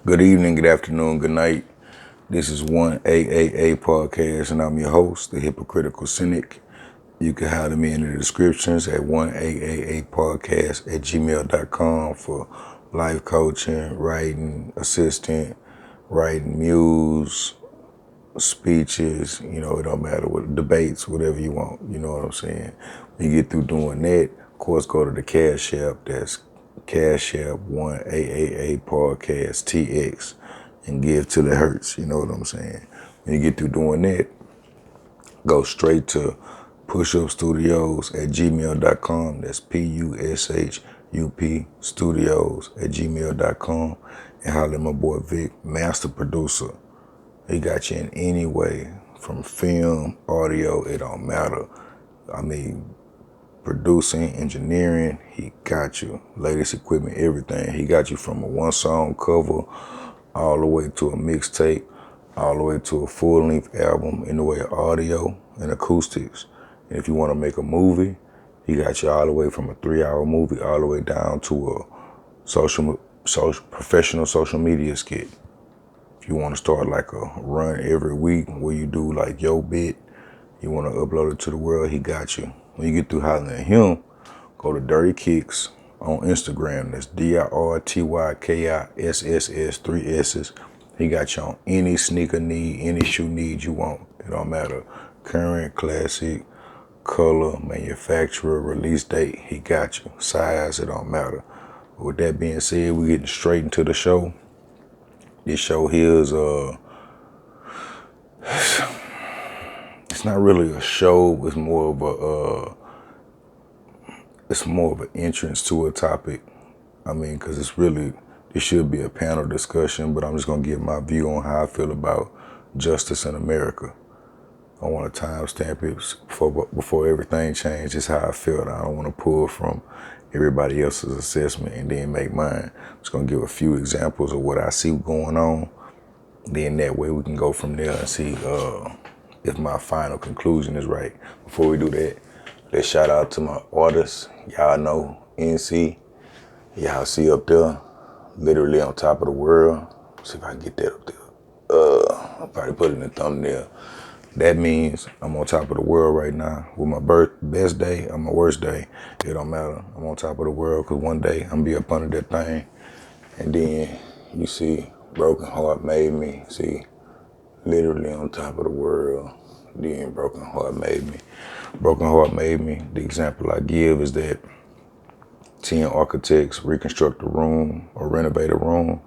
Good evening, good afternoon, good night. This is 1AAA Podcast, and I'm your host, the Hypocritical Cynic. You can holler me in the descriptions at 1AAA Podcast at gmail.com for life coaching, writing assistant, writing muse, speeches, it don't matter what, debates, whatever you want, you know what I'm saying? When you get through doing that, of course, go to the Cash App, that's Cash App 1AAA Podcast TX, and give till it hurts, you know what I'm saying? When you get through doing that, go straight to Vipushupstudios at gmail.com, that's PUSHUP Studios at gmail.com, and holler at my boy Vic, master producer. He got you in any way, from film, audio, it don't matter. I mean, producing, engineering, he got you. Latest equipment, everything. He got you from a one-song cover all the way to a mixtape, all the way to a full-length album in the way of audio and acoustics. And if you want to make a movie, he got you all the way from a 3-hour movie all the way down to a professional social media skit. If you want to start like a run every week where you do like your bit, you want to upload it to the world, he got you. When you get through hollering at him, go to Dirty Kicks on Instagram. That's DIRTYKISSS, 3 S's. He got you on any sneaker need, any shoe need you want. It don't matter. Current, classic, color, manufacturer, release date, he got you. Size, it don't matter. With that being said, we're getting straight into the show. This show here is it's not really a show. It's more of an entrance to a topic. I mean, because it should be a panel discussion, but I'm just gonna give my view on how I feel about justice in America. I want to timestamp it before everything changes. It's how I feel. I don't want to pull from everybody else's assessment and then make mine. I'm just going to give a few examples of what I see going on. Then that way we can go from there and see if my final conclusion is right. Before we do that, let's shout out to my artists. Y'all know NC. Y'all see up there, literally on top of the world. Let's see if I can get that up there. I'll probably put it in the thumbnail. That means I'm on top of the world right now. With my best day or my worst day, it don't matter. I'm on top of the world because one day I'm going to be up under that thing. And then you see, Broken Heart Made Me. See, literally on top of the world. Then Broken Heart Made Me. Broken Heart Made Me. The example I give is that 10 architects reconstruct a room or renovate a room.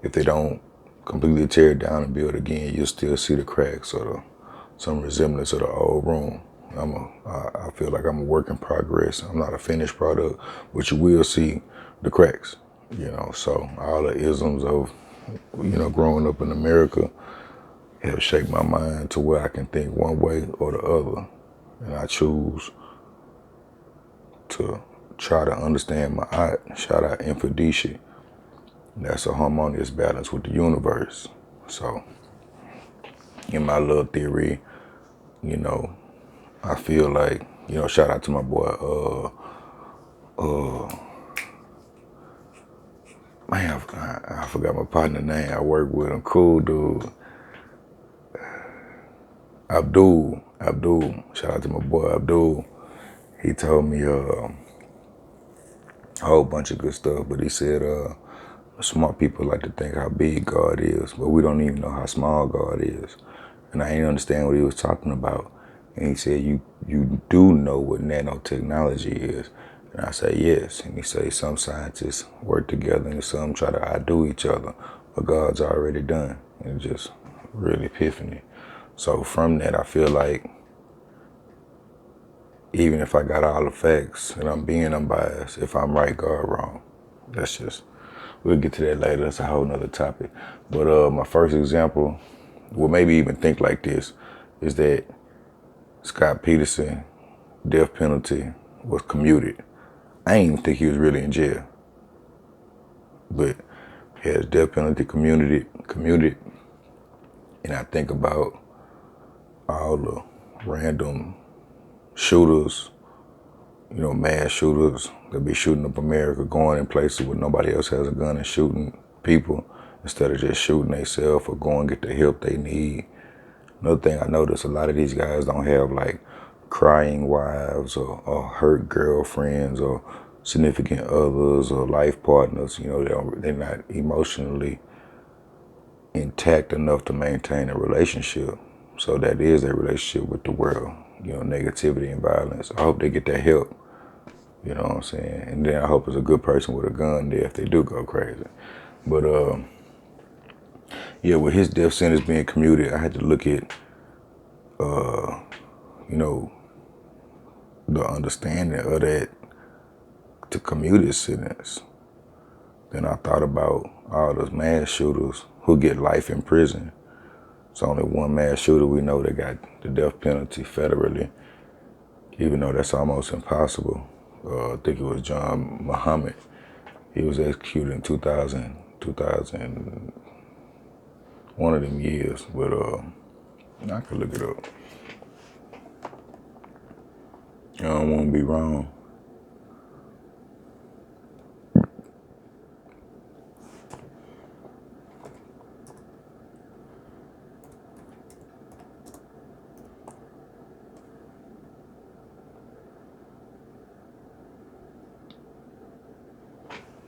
If they don't completely tear it down and build again, you'll still see the cracks or some resemblance of the old room. I feel like I'm a work in progress. I'm not a finished product, but you will see the cracks, So all the isms of, growing up in America have shaped my mind to where I can think one way or the other. And I choose to try to understand my art. Shout out Infodici. That's a harmonious balance with the universe. So, in my little theory, I feel like, shout out to my boy, man, I forgot my partner name. I work with him, cool dude. Abdul. Shout out to my boy, Abdul. He told me a whole bunch of good stuff, but he said, smart people like to think how big God is, but we don't even know how small God is. And I didn't understand what he was talking about. And he said, you do know what nanotechnology is. And I said, yes. And he said, some scientists work together and some try to outdo each other, but God's already done. And just really epiphany. So from that, I feel like even if I got all the facts and I'm being unbiased, if I'm right, God wrong. We'll get to that later. That's a whole nother topic. But my first example, well, maybe even think like this, is that Scott Peterson death penalty was commuted. I didn't even think he was really in jail. But his death penalty commuted. And I think about all the random shooters, mass shooters that be shooting up America, going in places where nobody else has a gun and shooting people instead of just shooting themselves or going get the help they need. Another thing I noticed, a lot of these guys don't have like crying wives or hurt girlfriends or significant others or life partners. You know, they're not emotionally intact enough to maintain a relationship. So that is a relationship with the world, you know, negativity and violence. I hope they get that help, you know what I'm saying? And then I hope it's a good person with a gun there if they do go crazy. But yeah, with his death sentence being commuted, I had to look at, you know, the understanding of that to commute his sentence. Then I thought about all those mass shooters who get life in prison. It's only one mass shooter we know that got the death penalty federally, even though that's almost impossible. I think it was John Muhammad. He was executed in 2000, one of them years, but I could look it up. I don't want to be wrong.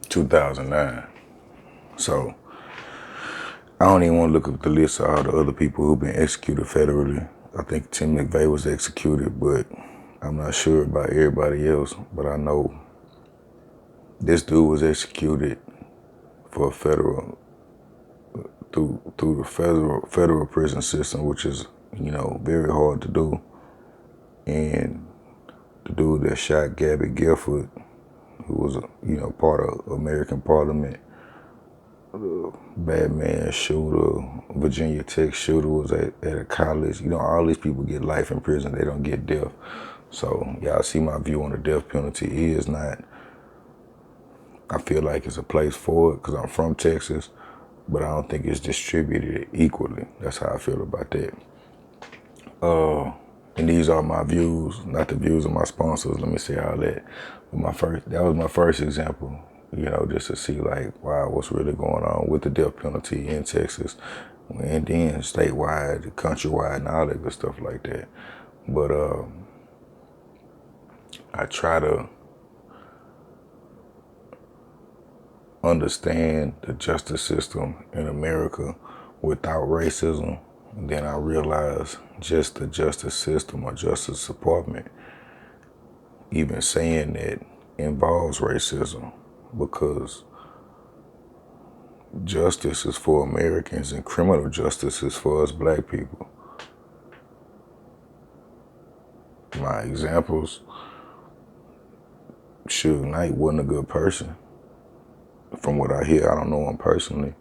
(2009). So I don't even want to look up the list of all the other people who've been executed federally. I think Tim McVeigh was executed, but I'm not sure about everybody else. But I know this dude was executed for federal through the federal prison system, which is, you know, very hard to do. And the dude that shot Gabby Gifford, who was, you know, part of American Parliament, Batman shooter, Virginia Tech shooter, was at a college. You know, all these people get life in prison. They don't get death. So y'all see my view on the death penalty is not, I feel like it's a place for it because I'm from Texas, but I don't think it's distributed equally. That's how I feel about that. And these are my views, not the views of my sponsors. Let me say all that. But that was my first example, you know, just to see like, wow, what's really going on with the death penalty in Texas, and then statewide, countrywide, and all that good stuff like that. But I try to understand the justice system in America without racism. And then I realized just the justice system or justice department, even saying that, involves racism, because justice is for Americans and criminal justice is for us black people. My examples, Suge Knight wasn't a good person. From what I hear, I don't know him personally,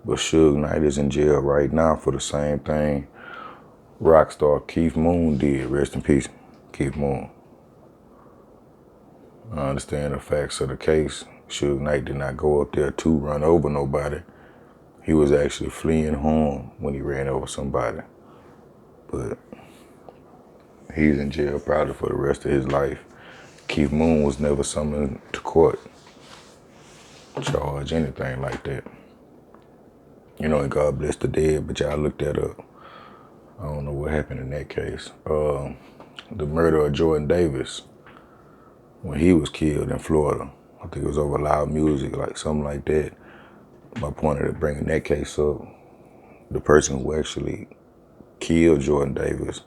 but Suge Knight is in jail right now for the same thing rock star Keith Moon did. Rest in peace, Keith Moon. I understand the facts of the case. Suge Knight did not go up there to run over nobody. He was actually fleeing home when he ran over somebody. But he's in jail probably for the rest of his life. Keith Moon was never summoned to court, charged, anything like that. You know, and God bless the dead, but y'all look that up. I don't know what happened in that case. The murder of Jordan Davis, when he was killed in Florida. I think it was over loud music, like something like that. My point of bringing that case up, the person who actually killed Jordan Davis,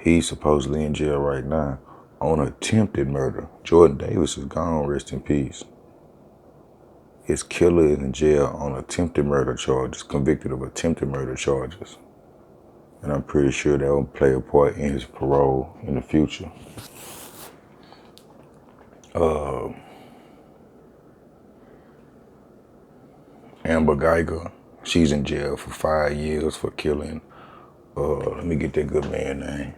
he's supposedly in jail right now on attempted murder. Jordan Davis is gone, rest in peace. His killer is in jail on attempted murder charges, convicted of attempted murder charges. And I'm pretty sure that will play a part in his parole in the future. Amber Geiger, she's in jail for 5 years for killing, let me get that good man's name.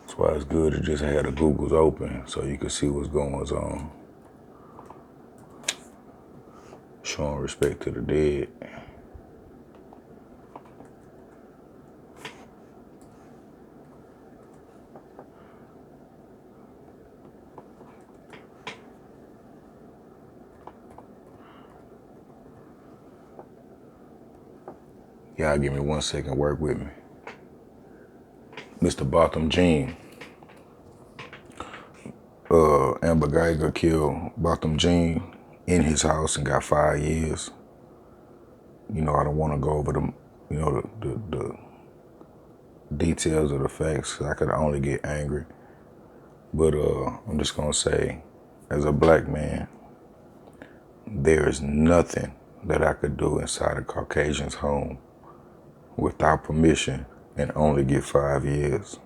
That's why it's good to just have the Googles open so you can see what's going on. Showing respect to the dead. Y'all give me 1 second, work with me. Mr. Botham Jean. Amber Geiger killed Botham Jean in his house and got 5 years. You know, I don't want to go over the details of the facts, 'cause I could only get angry. But I'm just gonna say, as a black man, there is nothing that I could do inside a Caucasian's home without permission and only get 5 years.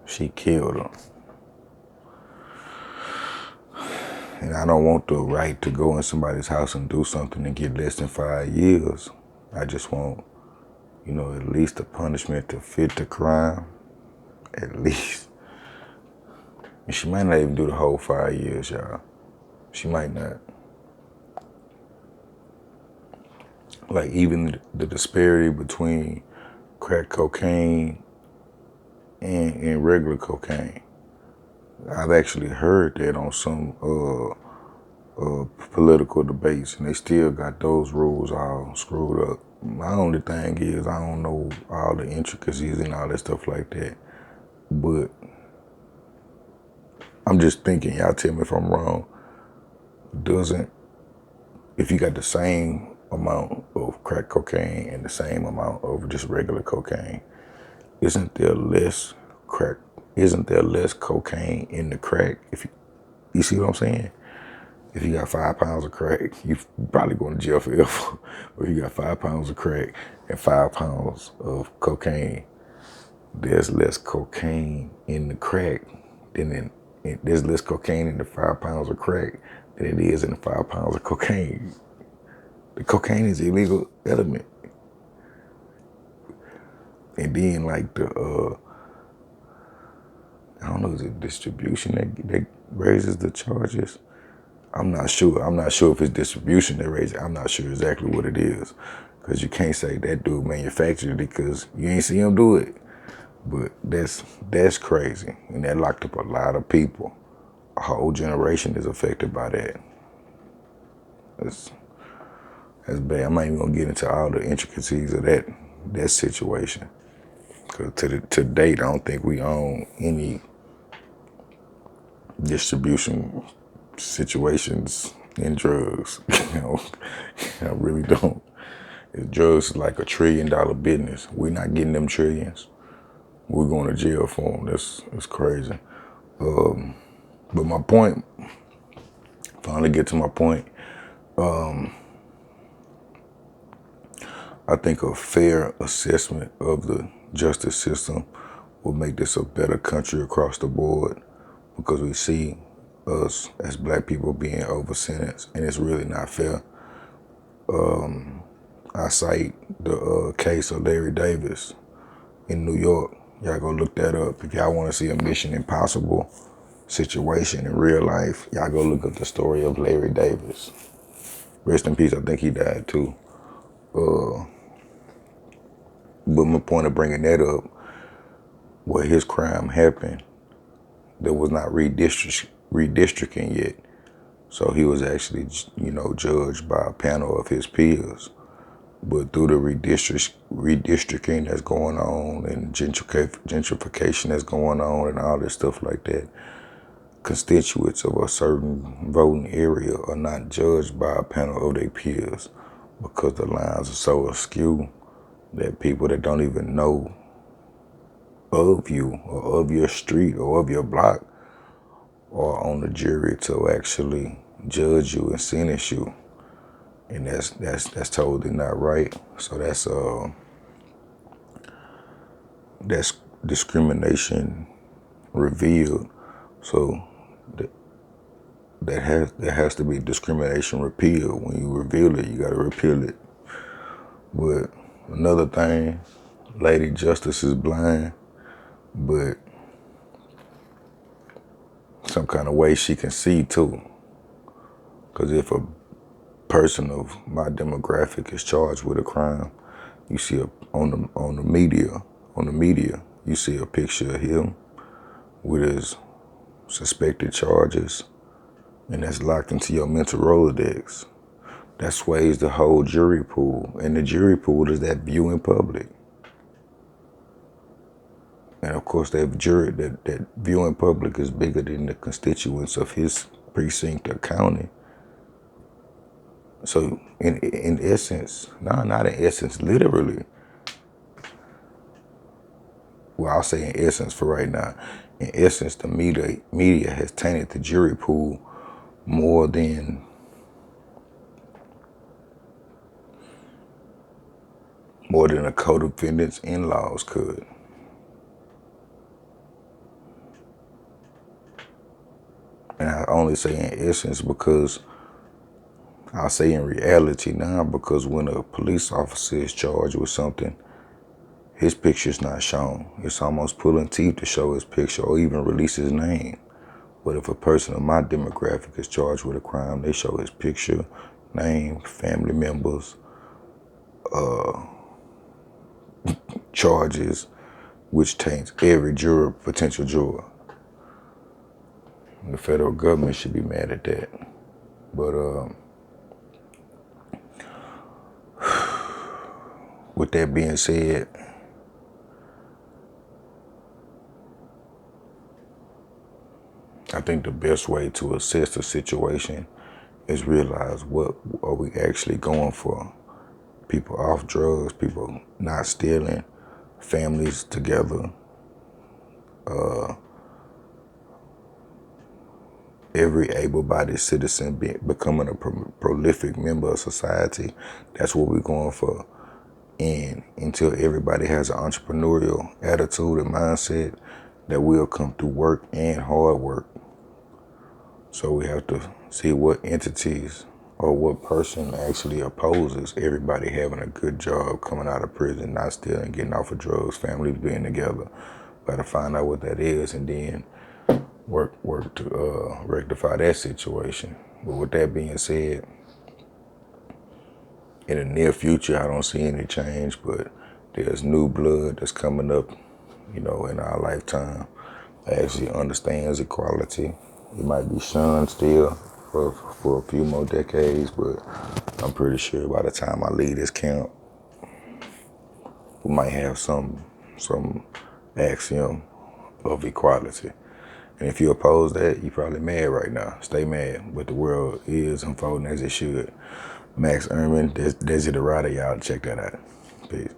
She killed him. And I don't want the right to go in somebody's house and do something and get less than 5 years. I just want, you know, at least a punishment to fit the crime. At least. And she might not even do the whole 5 years, y'all. She might not. Like, even the disparity between crack cocaine and regular cocaine. I've actually heard that on some political debates, and they still got those rules all screwed up. My only thing is, I don't know all the intricacies and all that stuff like that. But I'm just thinking, y'all tell me if I'm wrong, if you got the same amount of crack cocaine and the same amount of just regular cocaine, isn't there less cocaine in the crack? If you see what I'm saying? If you got 5 pounds of crack, you probably going to jail forever. Or you got 5 pounds of crack and 5 pounds of cocaine, there's less cocaine in the crack there's less cocaine in the 5 pounds of crack than it is in the 5 pounds of cocaine. The cocaine is an illegal element. And then like I don't know, is it distribution that raises the charges? I'm not sure. I'm not sure if it's distribution that raises it. I'm not sure exactly what it is. Because you can't say that dude manufactured it because you ain't see him do it. But that's crazy. And that locked up a lot of people. A whole generation is affected by that. That's bad. I'm not even gonna get into all the intricacies of that situation. Because to date, I don't think we own any distribution situations in drugs. You know, I really don't. Drugs is like $1 trillion business. We're not getting them trillions. We're going to jail for them. That's crazy. But my point, finally get to my point, I think a fair assessment of the justice system will make this a better country across the board, because we see us as black people being over-sentenced, and it's really not fair. I cite the case of Larry Davis in New York. Y'all go look that up. If y'all want to see a Mission Impossible situation in real life, y'all go look up the story of Larry Davis. Rest in peace, I think he died too. But my point of bringing that up, where his crime happened, there was not redistricting yet. So he was actually, you know, judged by a panel of his peers. But through the redistricting that's going on and gentrification that's going on and all this stuff like that, constituents of a certain voting area are not judged by a panel of their peers, because the lines are so askew that people that don't even know of you or of your street or of your block are on the jury to actually judge you and sentence you. And that's totally not right. So that's discrimination revealed. So there has to be discrimination repealed. When you reveal it, you gotta repeal it. But another thing, Lady Justice is blind, but some kind of way she can see too. Because if a person of my demographic is charged with a crime, you see on the media, you see a picture of him with his suspected charges, and that's locked into your mental Rolodex. that sways the whole jury pool. And the jury pool is that viewing public. And of course, that viewing public is bigger than the constituents of his precinct or county. So in essence, no, not in essence, literally. Well, I'll say in essence for right now. In essence, the media has tainted the jury pool more than a co-defendant's in-laws could. And I only say in essence because I'll say in reality now, because when a police officer is charged with something, his picture's not shown. It's almost pulling teeth to show his picture or even release his name. But if a person of my demographic is charged with a crime, they show his picture, name, family members, charges, which taints every juror, potential juror. And the federal government should be mad at that. But with that being said, I think the best way to assess the situation is realize what are we actually going for. People off drugs, people not stealing, families together, every able-bodied citizen becoming a prolific member of society. That's what we're going for. And until everybody has an entrepreneurial attitude and mindset, that will come through work and hard work. So we have to see what entities or what person actually opposes everybody having a good job, coming out of prison, not stealing, getting off of drugs, families being together. Got to find out what that is and then work to rectify that situation. But with that being said, in the near future, I don't see any change, but there's new blood that's coming up, in our lifetime that actually understands equality. It might be shunned still for a few more decades, but I'm pretty sure by the time I leave this camp, we might have some axiom of equality. And if you oppose that, you're probably mad right now. Stay mad, but the world is unfolding as it should. Max Ehrman, Desi the Rider, y'all check that out. Peace.